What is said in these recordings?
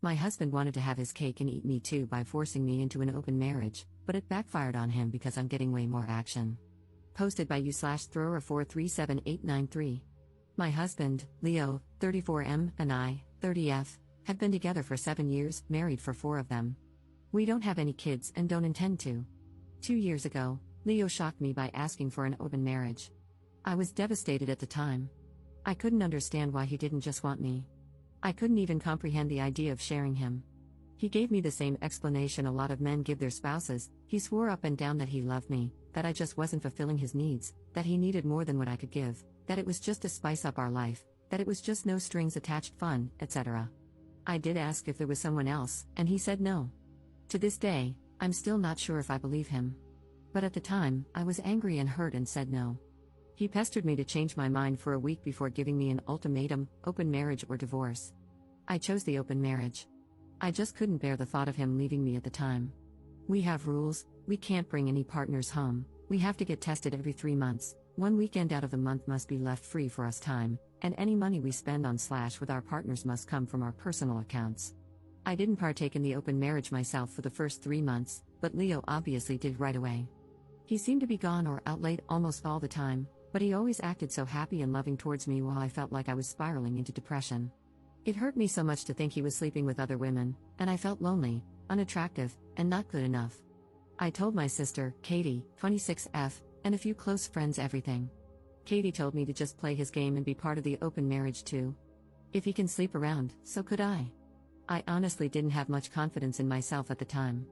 My husband wanted to have his cake and eat me too by forcing me into an open marriage, but it backfired on him because I'm getting way more action. Posted by you/thrower437893. My husband, Leo, 34M, and I, 30F, have been together for 7 years, married for 4 of them. We don't have any kids and don't intend to. 2 years ago, Leo shocked me by asking for an open marriage. I was devastated at the time. I couldn't understand why he didn't just want me. I couldn't even comprehend the idea of sharing him. He gave me the same explanation a lot of men give their spouses. He swore up and down that he loved me, that I just wasn't fulfilling his needs, that he needed more than what I could give, that it was just to spice up our life, that it was just no strings attached fun, etc. I did ask if there was someone else, and he said no. To this day, I'm still not sure if I believe him. But at the time, I was angry and hurt and said no. He pestered me to change my mind for a week before giving me an ultimatum: open marriage or divorce. I chose the open marriage. I just couldn't bear the thought of him leaving me at the time. We have rules: we can't bring any partners home, we have to get tested every 3 months, 1 weekend out of the month must be left free for us time, and any money we spend on / with our partners must come from our personal accounts. I didn't partake in the open marriage myself for the first 3 months, but Leo obviously did right away. He seemed to be gone or out late almost all the time, but he always acted so happy and loving towards me while I felt like I was spiraling into depression. It hurt me so much to think he was sleeping with other women, and I felt lonely, unattractive, and not good enough. I told my sister, Katie, 26F, and a few close friends everything. Katie told me to just play his game and be part of the open marriage too. If he can sleep around, so could I. I honestly didn't have much confidence in myself at the time.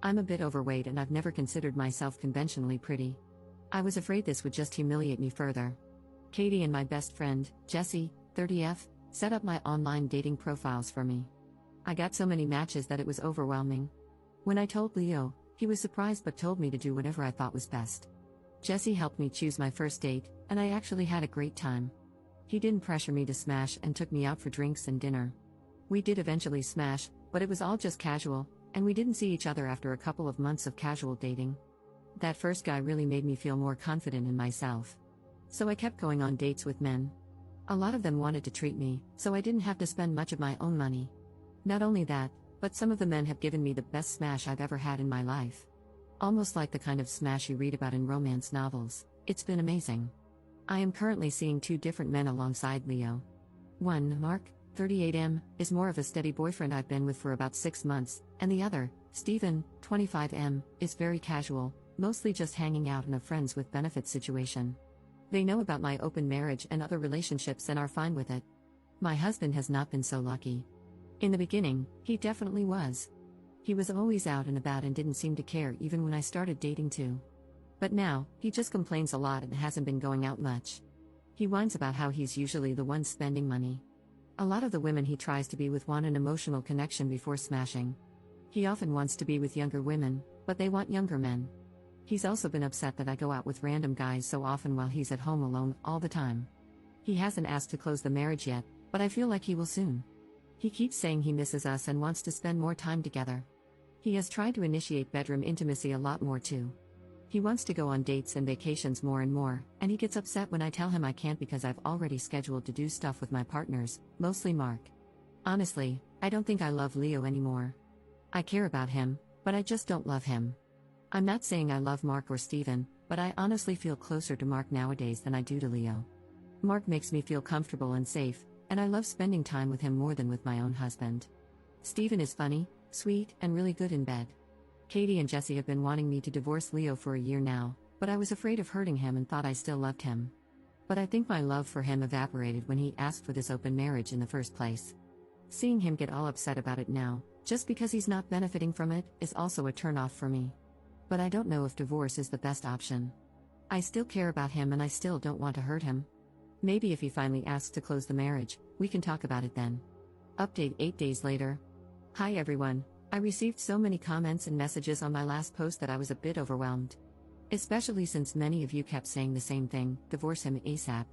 I'm a bit overweight and I've never considered myself conventionally pretty. I was afraid this would just humiliate me further. Katie and my best friend, Jessie, 30F, set up my online dating profiles for me. I got so many matches that it was overwhelming. When I told Leo, he was surprised but told me to do whatever I thought was best. Jessie helped me choose my first date, and I actually had a great time. He didn't pressure me to smash and took me out for drinks and dinner. We did eventually smash, but it was all just casual, and we didn't see each other after a couple of months of casual dating. That first guy really made me feel more confident in myself. So I kept going on dates with men. A lot of them wanted to treat me, so I didn't have to spend much of my own money. Not only that, but some of the men have given me the best smash I've ever had in my life. Almost like the kind of smash you read about in romance novels. It's been amazing. I am currently seeing 2 different men alongside Leo. One, Mark, 38M, is more of a steady boyfriend I've been with for about 6 months, and the other, Stephen, 25M, is very casual, mostly just hanging out in a friends with benefits situation. They know about my open marriage and other relationships and are fine with it. My husband has not been so lucky. In the beginning, he definitely was. He was always out and about and didn't seem to care even when I started dating too. But now, he just complains a lot and hasn't been going out much. He whines about how he's usually the one spending money. A lot of the women he tries to be with want an emotional connection before smashing. He often wants to be with younger women, but they want younger men. He's also been upset that I go out with random guys so often while he's at home alone all the time. He hasn't asked to close the marriage yet, but I feel like he will soon. He keeps saying he misses us and wants to spend more time together. He has tried to initiate bedroom intimacy a lot more too. He wants to go on dates and vacations more and more, and he gets upset when I tell him I can't because I've already scheduled to do stuff with my partners, mostly Mark. Honestly, I don't think I love Leo anymore. I care about him, but I just don't love him. I'm not saying I love Mark or Steven, but I honestly feel closer to Mark nowadays than I do to Leo. Mark makes me feel comfortable and safe, and I love spending time with him more than with my own husband. Steven is funny, sweet, and really good in bed. Katie and Jessie have been wanting me to divorce Leo for a year now, but I was afraid of hurting him and thought I still loved him. But I think my love for him evaporated when he asked for this open marriage in the first place. Seeing him get all upset about it now, just because he's not benefiting from it, is also a turn-off for me. But I don't know if divorce is the best option. I still care about him and I still don't want to hurt him. Maybe if he finally asks to close the marriage, we can talk about it then. Update 8 days later. Hi everyone, I received so many comments and messages on my last post that I was a bit overwhelmed. Especially since many of you kept saying the same thing, divorce him ASAP.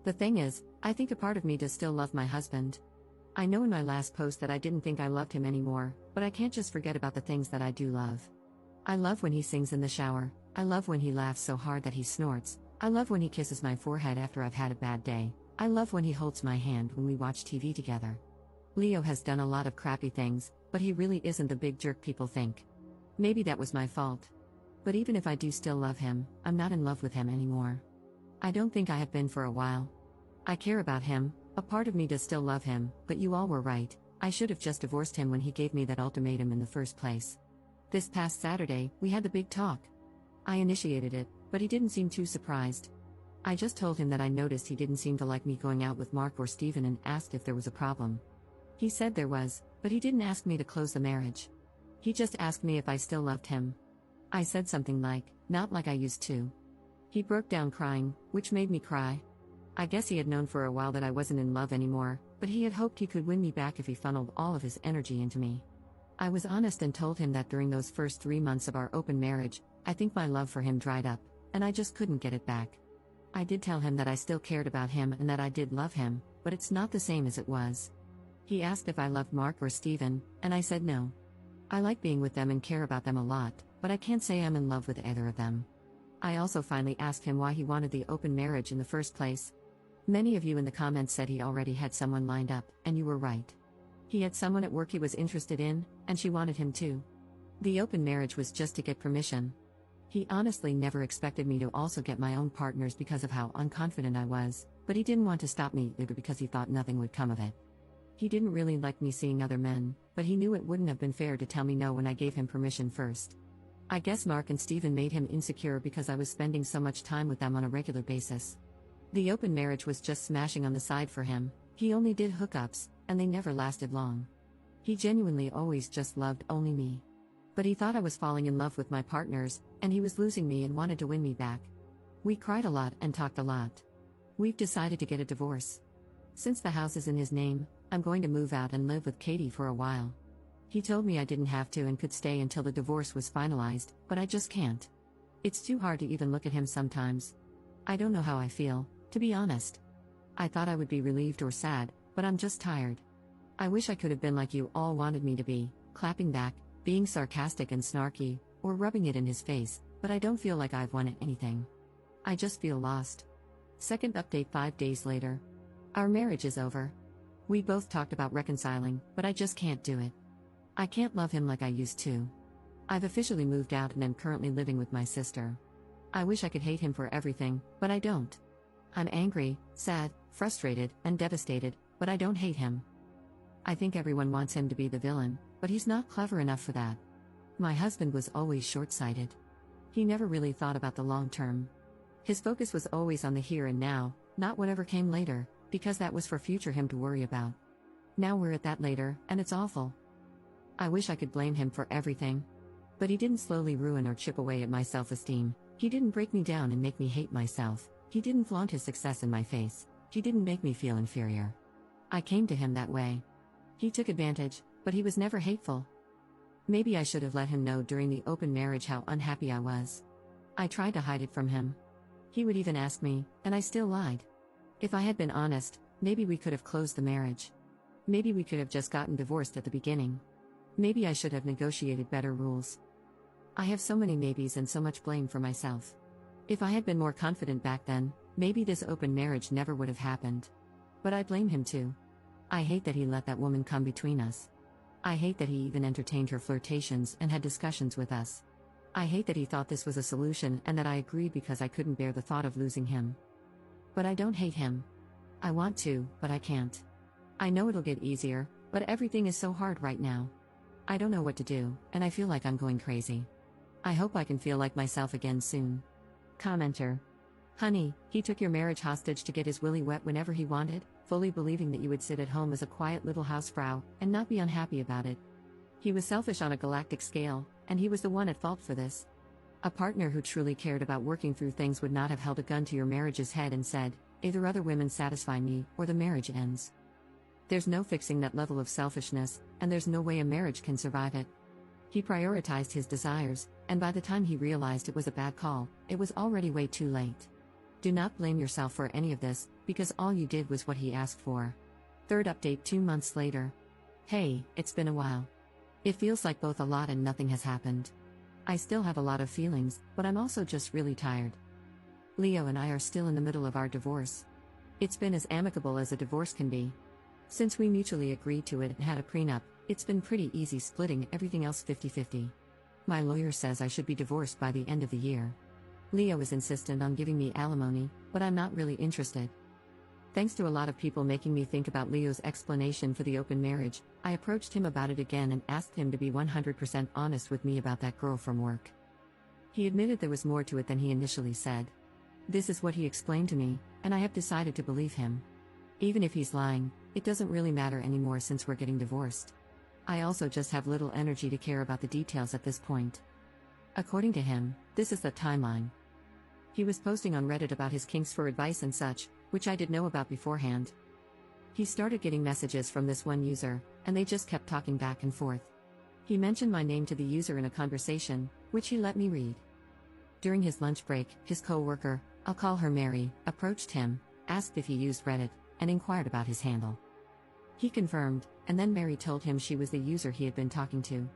The thing is, I think a part of me does still love my husband. I know in my last post that I didn't think I loved him anymore, but I can't just forget about the things that I do love. I love when he sings in the shower, I love when he laughs so hard that he snorts, I love when he kisses my forehead after I've had a bad day, I love when he holds my hand when we watch TV together. Leo has done a lot of crappy things, but he really isn't the big jerk people think. Maybe that was my fault. But even if I do still love him, I'm not in love with him anymore. I don't think I have been for a while. I care about him, a part of me does still love him, but you all were right, I should have just divorced him when he gave me that ultimatum in the first place. This past Saturday, we had the big talk. I initiated it, but he didn't seem too surprised. I just told him that I noticed he didn't seem to like me going out with Mark or Steven and asked if there was a problem. He said there was, but he didn't ask me to close the marriage. He just asked me if I still loved him. I said something like, not like I used to. He broke down crying, which made me cry. I guess he had known for a while that I wasn't in love anymore, but he had hoped he could win me back if he funneled all of his energy into me. I was honest and told him that during those first 3 months of our open marriage, I think my love for him dried up, and I just couldn't get it back. I did tell him that I still cared about him and that I did love him, but it's not the same as it was. He asked if I loved Mark or Steven, and I said no. I like being with them and care about them a lot, but I can't say I'm in love with either of them. I also finally asked him why he wanted the open marriage in the first place. Many of you in the comments said he already had someone lined up, and you were right. He had someone at work he was interested in, and she wanted him too. The open marriage was just to get permission. He honestly never expected me to also get my own partners because of how unconfident I was, but he didn't want to stop me either because he thought nothing would come of it. He didn't really like me seeing other men, but he knew it wouldn't have been fair to tell me no when I gave him permission first. I guess Mark and Steven made him insecure because I was spending so much time with them on a regular basis. The open marriage was just smashing on the side for him, he only did hookups, and they never lasted long. He genuinely always just loved only me. But he thought I was falling in love with my partners, and he was losing me and wanted to win me back. We cried a lot and talked a lot. We've decided to get a divorce. Since the house is in his name, I'm going to move out and live with Katie for a while. He told me I didn't have to and could stay until the divorce was finalized, but I just can't. It's too hard to even look at him sometimes. I don't know how I feel, to be honest. I thought I would be relieved or sad, but I'm just tired. I wish I could have been like you all wanted me to be, clapping back, being sarcastic and snarky, or rubbing it in his face, but I don't feel like I've won anything. I just feel lost. Second update 5 days later. Our marriage is over. We both talked about reconciling, but I just can't do it. I can't love him like I used to. I've officially moved out and am currently living with my sister. I wish I could hate him for everything, but I don't. I'm angry, sad, frustrated, and devastated, but I don't hate him. I think everyone wants him to be the villain, but he's not clever enough for that. My husband was always short-sighted. He never really thought about the long term. His focus was always on the here and now, not whatever came later, because that was for future him to worry about. Now we're at that later, and it's awful. I wish I could blame him for everything. But he didn't slowly ruin or chip away at my self-esteem. He didn't break me down and make me hate myself. He didn't flaunt his success in my face. He didn't make me feel inferior. I came to him that way. He took advantage, but he was never hateful. Maybe I should have let him know during the open marriage how unhappy I was. I tried to hide it from him. He would even ask me, and I still lied. If I had been honest, maybe we could have closed the marriage. Maybe we could have just gotten divorced at the beginning. Maybe I should have negotiated better rules. I have so many maybes and so much blame for myself. If I had been more confident back then, maybe this open marriage never would have happened. But I blame him too. I hate that he let that woman come between us. I hate that he even entertained her flirtations and had discussions with us. I hate that he thought this was a solution and that I agreed because I couldn't bear the thought of losing him. But I don't hate him. I want to, but I can't. I know it'll get easier, but everything is so hard right now. I don't know what to do, and I feel like I'm going crazy. I hope I can feel like myself again soon. Commenter. Honey, he took your marriage hostage to get his willy wet whenever he wanted, fully believing that you would sit at home as a quiet little housefrau and not be unhappy about it. He was selfish on a galactic scale, and he was the one at fault for this. A partner who truly cared about working through things would not have held a gun to your marriage's head and said, either other women satisfy me, or the marriage ends. There's no fixing that level of selfishness, and there's no way a marriage can survive it. He prioritized his desires, and by the time he realized it was a bad call, it was already way too late. Do not blame yourself for any of this, because all you did was what he asked for. Third update 2 months later. Hey, it's been a while. It feels like both a lot and nothing has happened. I still have a lot of feelings, but I'm also just really tired. Leo and I are still in the middle of our divorce. It's been as amicable as a divorce can be. Since we mutually agreed to it and had a prenup, it's been pretty easy splitting everything else 50-50. My lawyer says I should be divorced by the end of the year. Leo is insistent on giving me alimony, but I'm not really interested. Thanks to a lot of people making me think about Leo's explanation for the open marriage, I approached him about it again and asked him to be 100% honest with me about that girl from work. He admitted there was more to it than he initially said. This is what he explained to me, and I have decided to believe him. Even if he's lying, it doesn't really matter anymore since we're getting divorced. I also just have little energy to care about the details at this point. According to him, this is the timeline. He was posting on Reddit about his kinks for advice and such, which I did know about beforehand. He started getting messages from this one user, and they just kept talking back and forth. He mentioned my name to the user in a conversation, which he let me read. During his lunch break, his co-worker, I'll call her Mary, approached him, asked if he used Reddit, and inquired about his handle. He confirmed, and then Mary told him she was the user he had been talking to.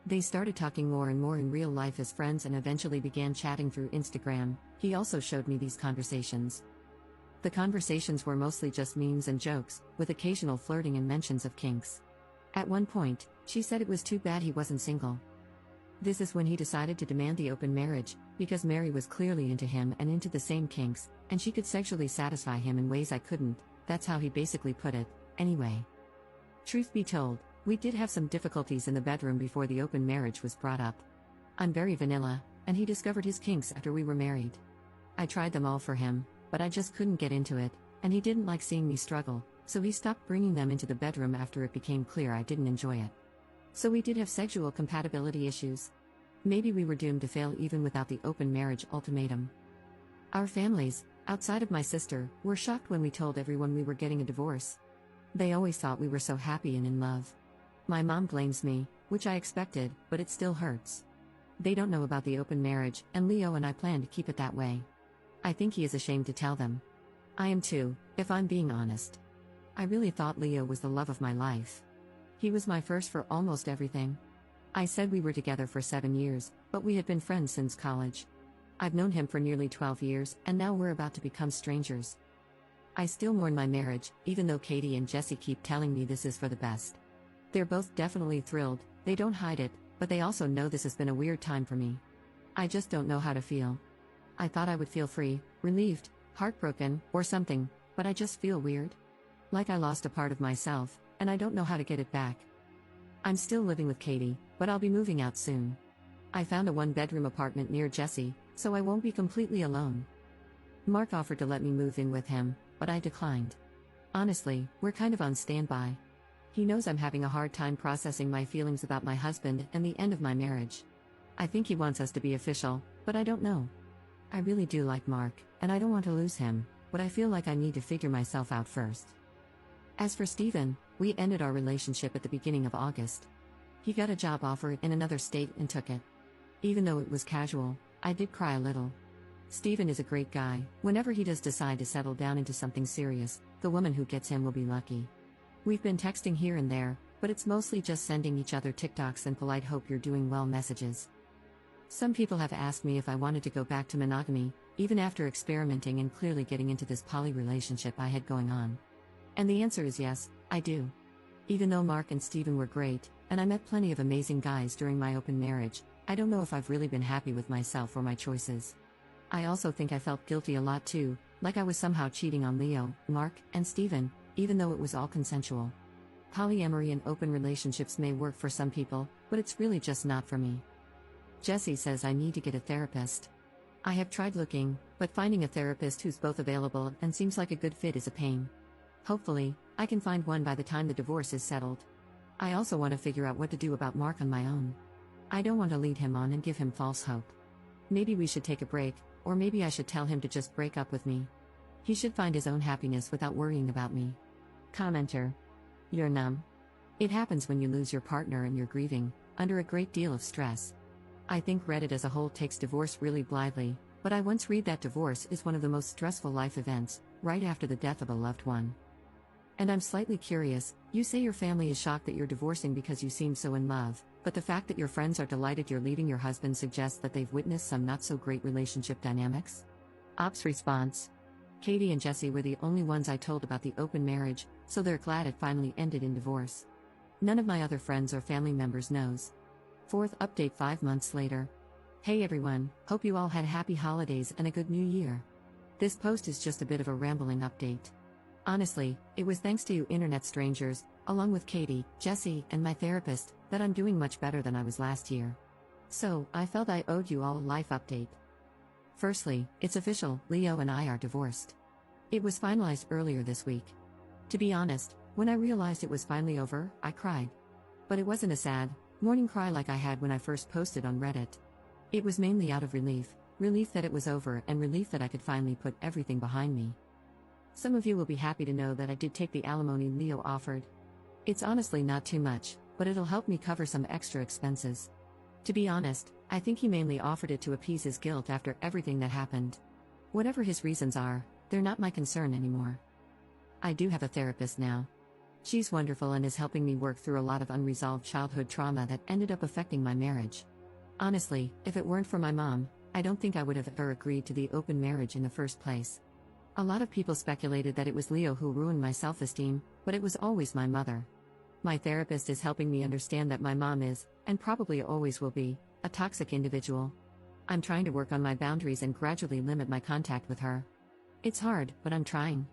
They started talking more and more in real life as friends and eventually began chatting through Instagram. He also showed me these conversations. The conversations were mostly just memes and jokes, with occasional flirting and mentions of kinks. At one point, she said it was too bad he wasn't single. This is when he decided to demand the open marriage, because Mary was clearly into him and into the same kinks, and she could sexually satisfy him in ways I couldn't. That's how he basically put it, anyway. Truth be told, we did have some difficulties in the bedroom before the open marriage was brought up. I'm very vanilla, and he discovered his kinks after we were married. I tried them all for him, but I just couldn't get into it, and he didn't like seeing me struggle, so he stopped bringing them into the bedroom after it became clear I didn't enjoy it. So we did have sexual compatibility issues. Maybe we were doomed to fail even without the open marriage ultimatum. Our families, outside of my sister, were shocked when we told everyone we were getting a divorce. They always thought we were so happy and in love. My mom blames me, which I expected, but it still hurts. They don't know about the open marriage, and Leo and I plan to keep it that way. I think he is ashamed to tell them. I am too, if I'm being honest. I really thought Leo was the love of my life. He was my first for almost everything. I said we were together for 7 years, but we had been friends since college. I've known him for nearly 12 years, and now we're about to become strangers. I still mourn my marriage, even though Katie and Jesse keep telling me this is for the best. They're both definitely thrilled, they don't hide it, but they also know this has been a weird time for me. I just don't know how to feel. I thought I would feel free, relieved, heartbroken, or something, but I just feel weird. Like I lost a part of myself, and I don't know how to get it back. I'm still living with Katie, but I'll be moving out soon. I found a one-bedroom apartment near Jesse, so I won't be completely alone. Mark offered to let me move in with him, but I declined. Honestly, we're kind of on standby. He knows I'm having a hard time processing my feelings about my husband and the end of my marriage. I think he wants us to be official, but I don't know. I really do like Mark, and I don't want to lose him, but I feel like I need to figure myself out first. As for Steven, we ended our relationship at the beginning of August. He got a job offer in another state and took it. Even though it was casual, I did cry a little. Steven is a great guy. Whenever he does decide to settle down into something serious, the woman who gets him will be lucky. We've been texting here and there, but it's mostly just sending each other TikToks and polite hope you're doing well messages. Some people have asked me if I wanted to go back to monogamy, even after experimenting and clearly getting into this poly relationship I had going on. And the answer is yes, I do. Even though Mark and Steven were great, and I met plenty of amazing guys during my open marriage, I don't know if I've really been happy with myself or my choices. I also think I felt guilty a lot too, like I was somehow cheating on Leo, Mark, and Steven, even though it was all consensual. Polyamory and open relationships may work for some people, but it's really just not for me. Jesse says I need to get a therapist. I have tried looking, but finding a therapist who's both available and seems like a good fit is a pain. Hopefully, I can find one by the time the divorce is settled. I also want to figure out what to do about Mark on my own. I don't want to lead him on and give him false hope. Maybe we should take a break, or maybe I should tell him to just break up with me. He should find his own happiness without worrying about me. Commenter. You're numb. It happens when you lose your partner and you're grieving, under a great deal of stress. I think Reddit as a whole takes divorce really blithely, but I once read that divorce is one of the most stressful life events, right after the death of a loved one. And I'm slightly curious, you say your family is shocked that you're divorcing because you seem so in love, but the fact that your friends are delighted you're leaving your husband suggests that they've witnessed some not-so-great relationship dynamics? Ops response. Katie and Jesse were the only ones I told about the open marriage, so they're glad it finally ended in divorce. None of my other friends or family members knows. Fourth update 5 months later. Hey everyone, hope you all had happy holidays and a good new year. This post is just a bit of a rambling update. Honestly, it was thanks to you internet strangers, along with Katie, Jesse, and my therapist, that I'm doing much better than I was last year. So, I felt I owed you all a life update. Firstly, it's official, Leo and I are divorced. It was finalized earlier this week. To be honest, when I realized it was finally over, I cried. But it wasn't a sad, morning cry like I had when I first posted on Reddit. It was mainly out of relief that it was over and relief that I could finally put everything behind me. Some of you will be happy to know that I did take the alimony Leo offered. It's honestly not too much, but it'll help me cover some extra expenses. To be honest, I think he mainly offered it to appease his guilt after everything that happened. Whatever his reasons are, they're not my concern anymore. I do have a therapist now. She's wonderful and is helping me work through a lot of unresolved childhood trauma that ended up affecting my marriage. Honestly, if it weren't for my mom, I don't think I would have ever agreed to the open marriage in the first place. A lot of people speculated that it was Leo who ruined my self-esteem, but it was always my mother. My therapist is helping me understand that my mom is, and probably always will be, a toxic individual. I'm trying to work on my boundaries and gradually limit my contact with her. It's hard, but I'm trying.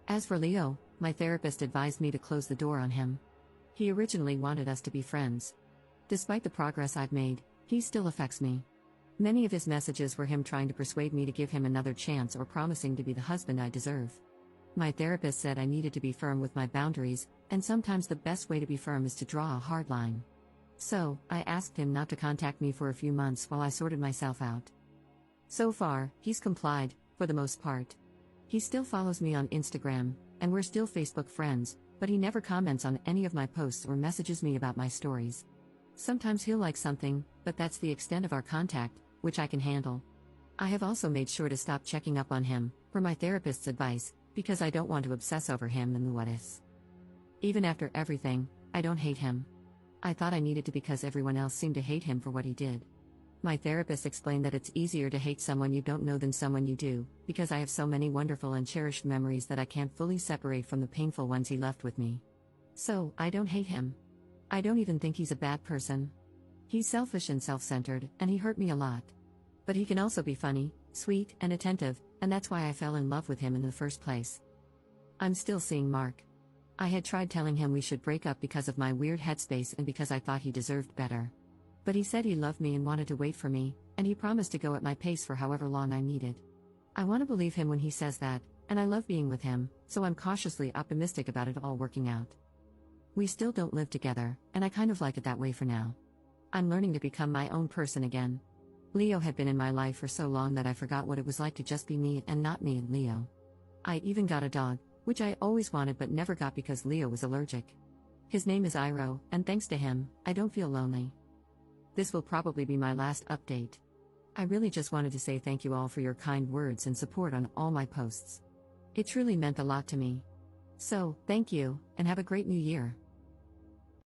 As for Leo, my therapist advised me to close the door on him. He originally wanted us to be friends. Despite the progress I've made, he still affects me. Many of his messages were him trying to persuade me to give him another chance or promising to be the husband I deserve. My therapist said I needed to be firm with my boundaries, and sometimes the best way to be firm is to draw a hard line. So, I asked him not to contact me for a few months while I sorted myself out. So far, he's complied, for the most part. He still follows me on Instagram, and we're still Facebook friends, but he never comments on any of my posts or messages me about my stories. Sometimes he'll like something, but that's the extent of our contact, which I can handle. I have also made sure to stop checking up on him, per my therapist's advice, because I don't want to obsess over him and the what-ifs. Even after everything, I don't hate him. I thought I needed to because everyone else seemed to hate him for what he did. My therapist explained that it's easier to hate someone you don't know than someone you do, because I have so many wonderful and cherished memories that I can't fully separate from the painful ones he left with me. So, I don't hate him. I don't even think he's a bad person. He's selfish and self-centered, and he hurt me a lot. But he can also be funny, sweet, and attentive, and that's why I fell in love with him in the first place. I'm still seeing Mark. I had tried telling him we should break up because of my weird headspace and because I thought he deserved better. But he said he loved me and wanted to wait for me, and he promised to go at my pace for however long I needed. I want to believe him when he says that, and I love being with him, so I'm cautiously optimistic about it all working out. We still don't live together, and I kind of like it that way for now. I'm learning to become my own person again. Leo had been in my life for so long that I forgot what it was like to just be me and not me and Leo. I even got a dog, which I always wanted but never got because Leo was allergic. His name is Iroh, and thanks to him, I don't feel lonely. This will probably be my last update. I really just wanted to say thank you all for your kind words and support on all my posts. It truly meant a lot to me. So, thank you, and have a great new year.